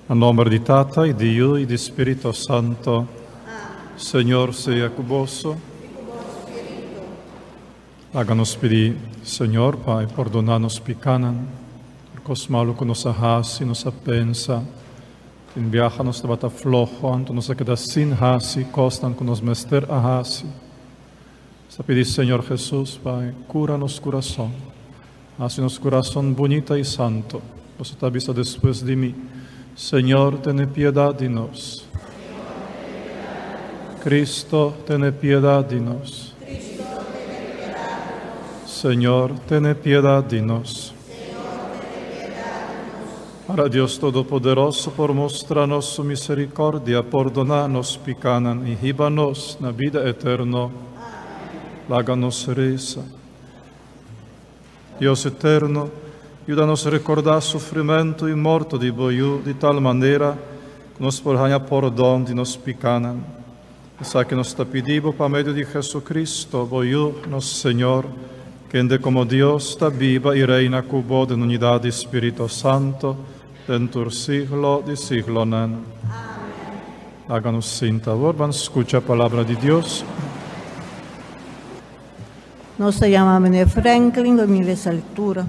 A nome di Tata, e di Io, e di Spirito Santo. Senhor seja convosco. Haga-nos pedir, Senhor, Pai, perdonar-nos pecados, porque os malos que nos arrasam e nos pensa, enviaja-nos de bata flojo, anto nos queda sin hasi, costan que nos mester arrasi. Se pedir, Senhor Jesus, Pai, cura-nos coração, hace-nos coração bonito e santo. Você está visto depois de mim. Senhor, tenha piedade de nós. Cristo, tenha piedade de nós. Senhor, tenha piedade de nós. Para Deus Todo-Poderoso, por mostrar-nos sua misericórdia, perdonar-nos pecados e riba-nos na vida eterna. Lága-nos reza. Deus eterno, ajuda-nos a recordar o sofrimento e morte de Boiú de tal maneira que nos porranha perdão de nos pecados. Essa que nos está pedindo por meio de Jesus Cristo, Boiú, nosso Senhor, que ande como Deus está viva e reina com vós em unidade do Espírito Santo, dentro do siglo de siglo. Amém. Háganos sin favor, vamos escuchar a palavra de Deus. Nos llama Franklin, domingo essa leitura.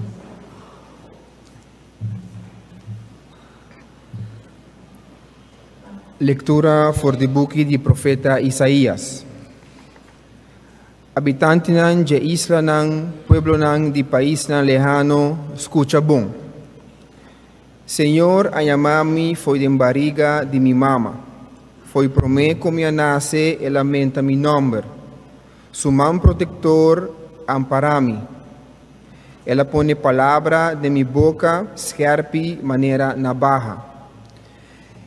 Lectura for the book di profeta Isaías. Habitante ng de isla ng pueblo ng di país ng lejano, escucha bom. Senhor, a llamami foi de barriga de mi mama. Foi promé como eu nasce, e lamenta mi nombre. Su mão protector amparami. Ela pone palavra de mi boca, scherpi maneira navaja.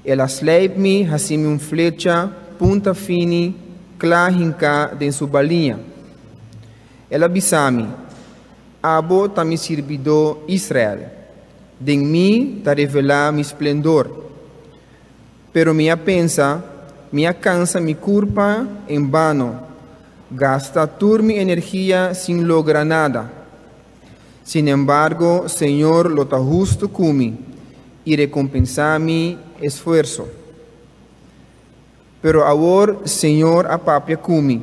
Ela sleep-me, assim flecha, punta fini, clahinca de sua balinha. Ela bisami, abo ta mi servidor Israel, de mim ta revelar mi esplendor. Pero minha pensa, minha cansa mi culpa em vano, gasta toda mi energia sin lograr nada. Sin embargo, Senhor lo ta justo cumi, e recompensa mi esforço. Pero agora, Senhor, a papia cumi.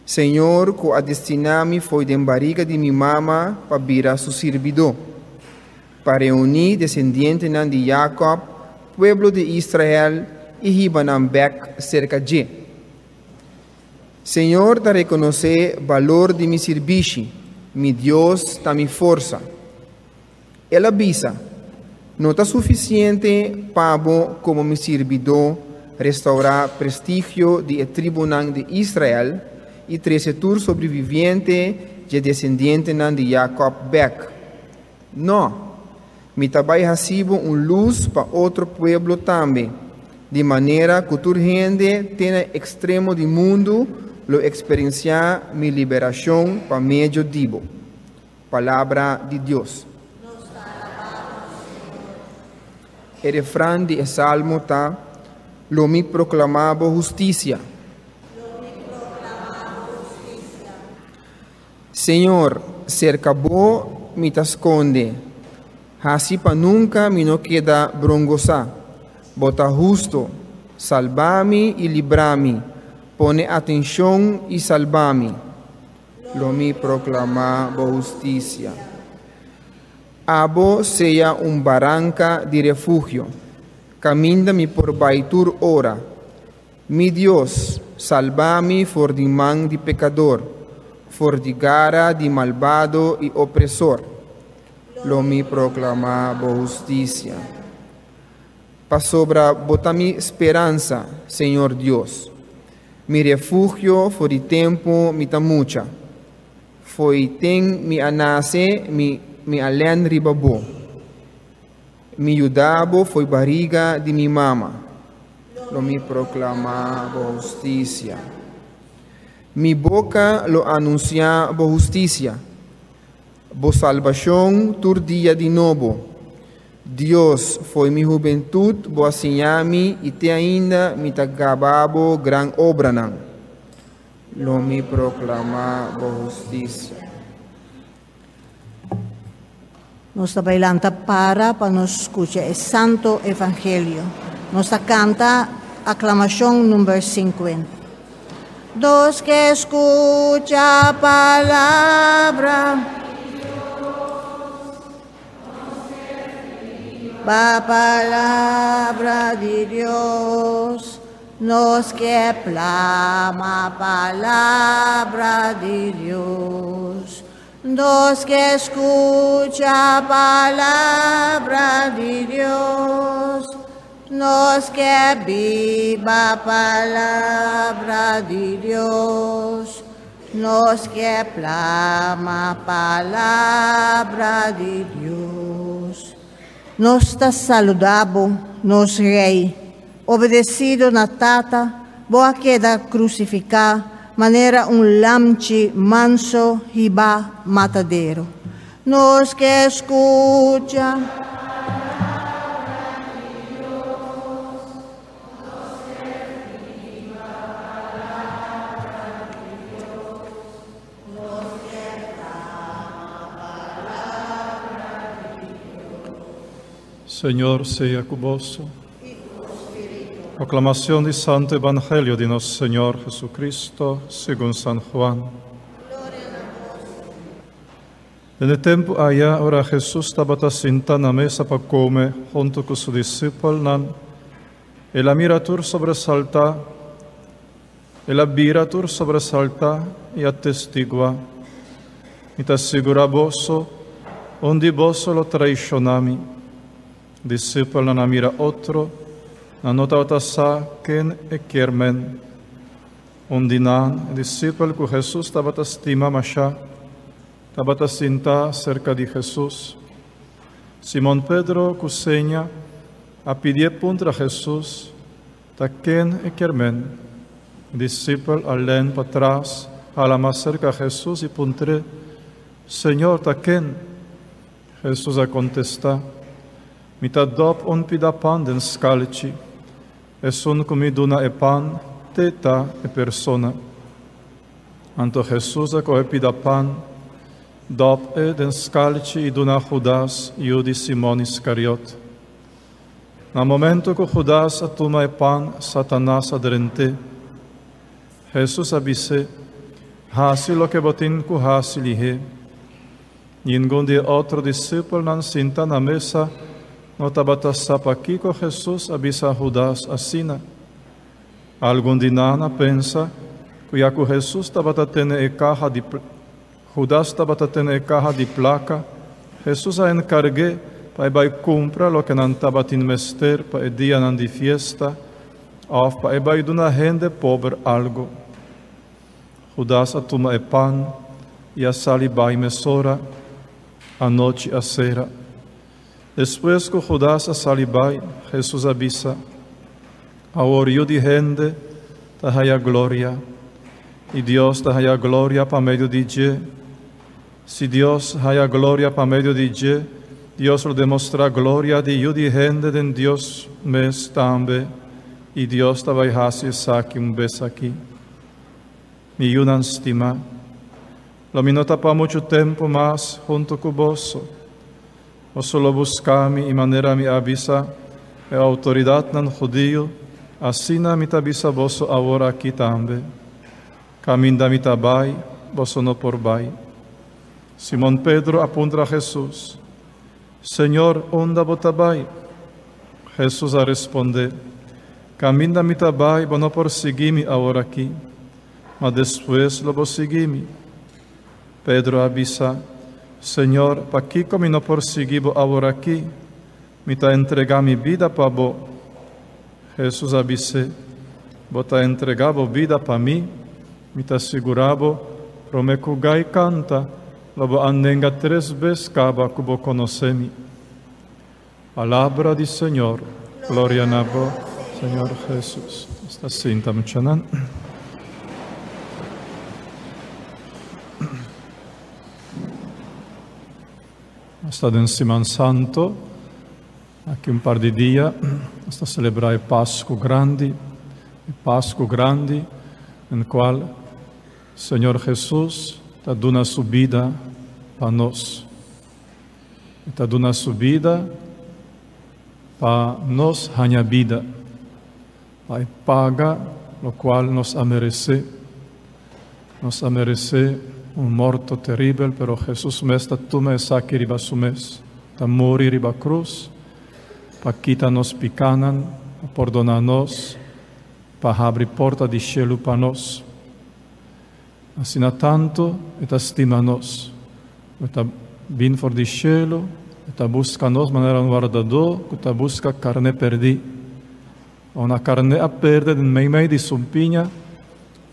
Senhor, que a destinami foi de barriga de mi mama para vir a su servidor, para reunir descendientes de Jacob, pueblo de Israel, e ribanam bek cerca de. Senhor, te reconhecer valor de mi serviço, mi Deus, ta mi força. Ela avisa, não está suficiente para como mi servidor restaurar prestígio de tribunal de Israel e 13 sobreviviente de descendente de Jacob Beck. Não, mi também recibo luz para outro pueblo também, de maneira que toda gente tenha extremo do mundo lo experienciar mi liberação para meio dibo. Palavra de Deus. O refrão de Salmo está: lo mi proclamava justiça. Senhor, cerca bo me te esconde, assim para nunca me não queda brongosa. Bota justo, salva-me e livra-me, pone atenção e salva-me. Lo me proclama justiça. Abo seja barranca de refúgio, caminha-me por baitur ora. Mi Deus, salva-me for de mão de pecador, for de gara de malvado e opressor. Lo me proclama justiça. Pa sobra bota-me esperança, Senhor Deus. Mi refúgio for de tempo me tamucha. Foi tem me anase, me além ribabo. Mi judabo foi barriga de mi mama. Lo me proclama justiça. Mi boca lo anuncia justiça. Bo salvação tur dia de novo. Deus foi mi juventude, bo assinhami e te ainda me tagababo gran obra nan. Lo me proclama justiça. Nos bailanta para nos escuchar el Santo Evangelio. Nos canta aclamación número 50. Dos que escucha palabra, la palabra de Dios, nos que clama palabra de Dios. Dos que escucha palabra de Dios, nos que viva palabra de Dios, nos que clama palabra de Dios. Nos te saludamos, nos rei, obedecido na tata, boa queda crucificar, maneira lamchi manso riba matadeiro. Nos que escucha, Señor sea convosco. Proclamación del Santo Evangelio de nuestro Señor Jesucristo según San Juan. En el tiempo allá, ahora Jesús estaba sentado en la mesa para comer junto con sus discípulos. Y la miratura sobresalta, y la viratura sobresalta y atestigua. Y te asegura vos, onde vos lo traicionami. Discípulo no mira otro, no nota sa quien e quermen. Un dinan, discípulo que Jesús estaba estima masha, estaba sentado cerca de Jesús. Simón Pedro cuseña a pedir contra Jesús, ta quien e quermen. Discípulo alén para atrás, a la más cerca a Jesús y puntre, Señor, ta quien? Jesús a contestar, mitad dop un pida pan den scalci, e sun comiduna e pan, teta e persona. Anto Jesús a coe pida pan, dop e den scalci iduna Judas, iudi Simon Iscariot. Na momento que Judas atuma e pan, Satanás adrente. Jesús abise, hasi lo que botin ku hasi lihe. Ninguém de outro discípulo não senta na mesa, no tabata sapa aqui com Jesus, abisa Judas assina. Algum de nana pensa que já que Jesus tabata tendo e carra de Judas tabata tendo e carra de placa, Jesus a encargue para vai comprar lo que não tabata in mester para dia não de fiesta, ou para vai duna gente pobre algo. Judas atuma e pan e a sali vai mesora a noite a cera. Depois que Judas a salibai, Jesus avisa, a orio de gente, ta haya glória, e Deus ta haya glória para meio de je. Se Deus haya glória para meio de je, Deus lo demonstra glória de yu de gente den Deus mes tambe, e Deus ta vai hasi saki bes aqui. Mi yunan stima, lo minota pa muito tempo mas junto com vos. O solo buscami e maneira me avisa e a autoridade nan judío, assim me avisa vos agora aqui também. Caminda me tabai, vos no por bai. Simón Pedro apunta a Jesus. Senhor, onde botabai? Jesus a responder. Caminda me tabai, vos no por seguir-me agora aqui, mas depois lo vos seguir-me. Pedro avisa. Senhor, para que como não prosseguivo agora aqui, me está entregar minha vida para vos. Jesus avise, vos está entregar a vida para mim, me está segurado, prometo gai canta, logo andenga 3 vezes caba que vos conhece-me. Palavra do Senhor, glória a vós, Senhor Jesus. Está cinta, muchanan. Hasta en Semana Santo, aqui par de dias, hasta celebrar o Pasco Grande, em qual o Senhor Jesus está dando sua vida para nós. está dando su vida para nos hanya vida. Pai paga, lo qual nos a merece morto terrível, pero Jesus mesta tu me saque riba sumes, ta mori riba cruz, pa quita nos picanan, pa perdonar nos, pa abrir porta de cielo para nos. Assim tanto, eta estima nos, eta vin for de cielo, eta busca nos maneira um guardador, eta busca carne perdi. Una carne a perde in meio de sumpinha,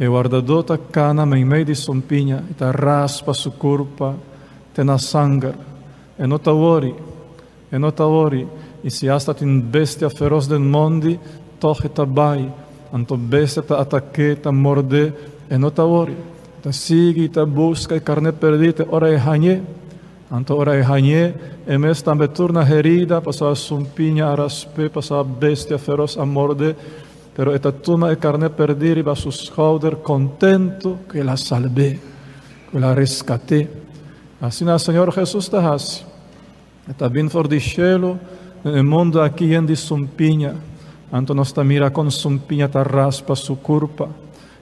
e guardador ta cana meio de sumpinha, eta raspa su corpo, te na sangue, e não ta worry, e se hasta tin bestia feroz del mondi, toch eta bai, anto bestia ta ataque, ta morde, e não ta worry, ta sigue, ta busca, e carne perdite, ora e hanye, anto ora e hanye, e mes tambe turna herida, passa a sumpinha a raspe, passa a bestia feroz a morde, pero eta tuma e carne perdiri va su schouder, contento que la salvé, que la rescaté. Assim o Senhor Jesus ta hasi. Eta vin for di cielo, nel mondo aqui en di sumpinha, anto nos ta mira con sumpinha ta raspa su curpa,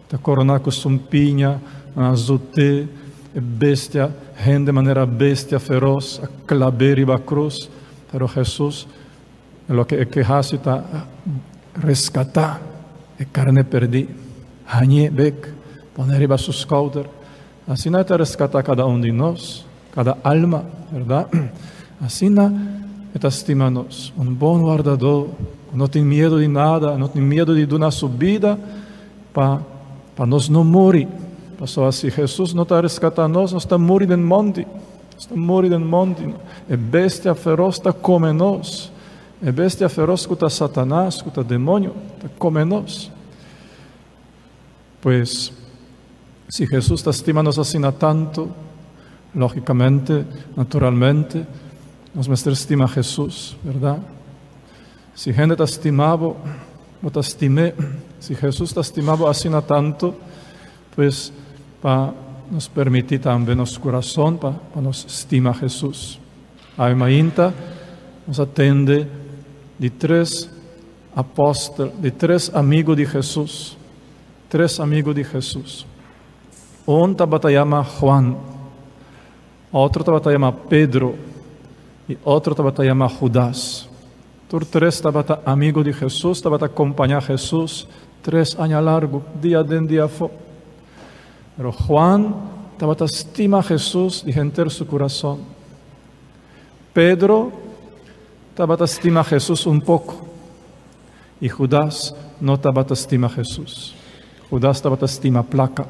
ta corona con sumpinha, azote, e bestia, gente maneira bestia feroz, a claveri va cruz, pero Jesus, lo que hasi ta rescatar, e carne perdi, hanye bek, poner riba su schouder. Assim não é rescatar cada de nós, cada alma, verdade? Assim não é estima nós, bom guardador, não tem medo de nada, não tem medo de dar sua vida, para nós não morrer. Passou assim, Jesus não está rescatando nós está morrendo no monte, e bestia feroz está come nós. E bestia feroz que está Satanás, que está demônio, está come nós. Pues, se Jesus está estimando assim tanto, logicamente, naturalmente, nós mestre estima Jesus, verdade? Se gente está estimado, não está estimé, se Jesus está estimado assim tanto, pues, para nos permitir também nosso coração, para nos estimar Jesus. A irmã nos atende de 3 apóstolos, de 3 amigos de Jesus. 3 amigos de Jesus. Um estava chamado Juan, outro estava chamado Pedro, e outro estava chamado Judas. Todos 3 estavam amigos de Jesus, estavam acompanhando Jesus 3 anos largos, dia dentro, dia fora. Mas Juan estava estima Jesus de entender seu coração. Pedro estava estima Jesus pouco. E Judas não estava estima Jesus. Judas estava estima placa.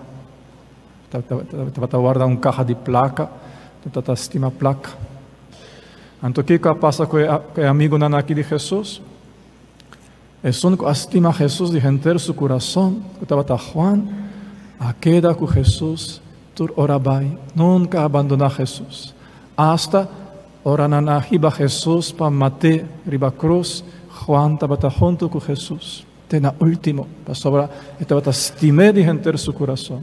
Estava guardando caixa de placa. Estava estima placa. Então, o que passa com o amigo aqui de Jesus? É só que estima Jesus de entender seu coração. Estava Juan. A queda com Jesus, tur ora vai, nunca abandonar Jesus. Hasta ora na riba Jesus para matar riba cruz, Juan estava junto com Jesus. Até na último, para sobrar, estava estimado de entender seu coração.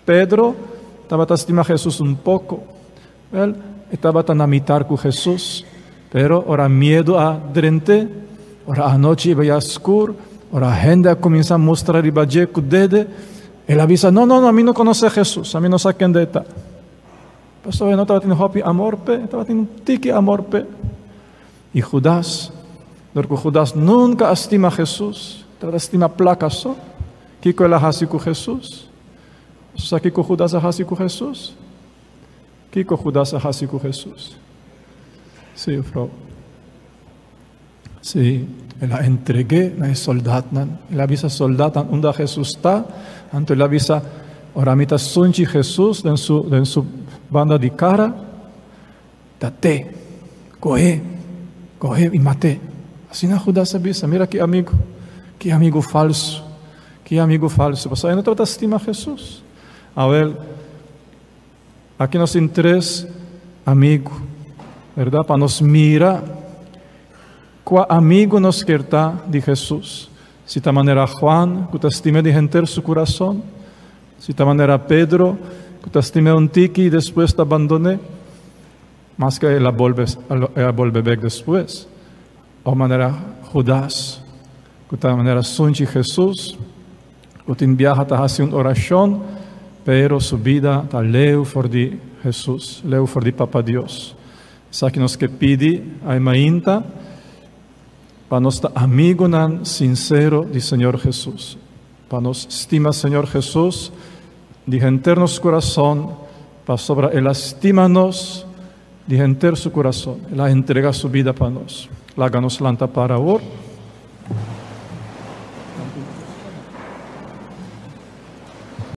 Pedro estava estimando Jesus pouco, ele estava a imitar com Jesus, pero ora medo a drente, ora a noite ia escuro, ora a gente a começar a mostrar riba com o dedo. Ele avisa, não, a mim não conhece Jesus, a mim não sabe quem está. Pastor, eu não estava tendo hopi amor, estava tendo tique amor. E Judas, porque Judas nunca estima Jesus, estava estima placa só. Que ele faz com Jesus? Sabe que Judas faz com Jesus? Que Judas faz com Jesus? Sim, Frau. Sim, ela entreguei na soldado, ela avisa soldado onde Jesus está. Então ele avisa, ora mita sunchi Jesus em sua banda de cara, date, corre e mate. Assim a Judas avisa, mira que amigo falso, Pastor, eu não estou estima Jesus. A ver, aqui nós temos 3 amigos, verdade? Para nos mirar, qual amigo nos quer estar de Jesus. Se de maneira Juan, que te estima de entender seu coração. Se de maneira Pedro, que te estima tique e depois te abandoné. Mas que ela volve back después. Ou maneira Judas, que de maneira sunchi Jesus, que tin viaja ta hace uma oração, pero su vida ta leu for di Jesus, leu for di Papa Dios. Sa que nos que pidi a mainta, para nos amigo nan sincero di Senhor Jesus. Para nos estima Senhor Jesus, de enter nos coração, para sobra ela estima-nos, de enter su coração, ela entrega su vida para nós. Láganos lanta para orar.